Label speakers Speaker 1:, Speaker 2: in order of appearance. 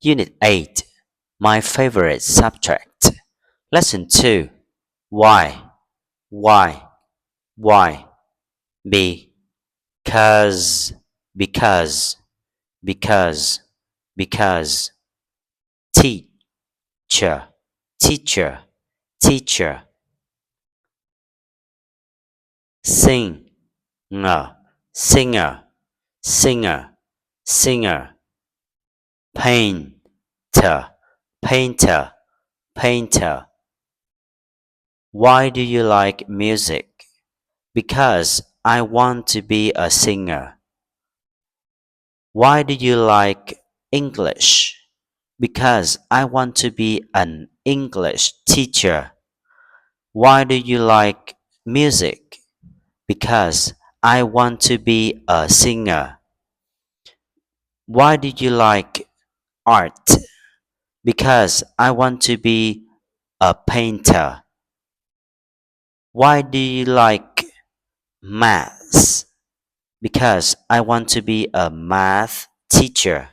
Speaker 1: Unit 8. My favorite subject. Lesson 2. Why? Why? Why? Because. Because. Because. Because. Teacher. Teacher. Teacher. Singer. Singer. Singer. Singer. Painter. Painter. Painter. Why do you like music? Because I want to be a singer. Why do you like English? Because I want to be an English teacher. Why do you like music? Because I want to be a singer. Why do you like art? Because I want to be a painter. Why do you like maths? Because I want to be a math teacher.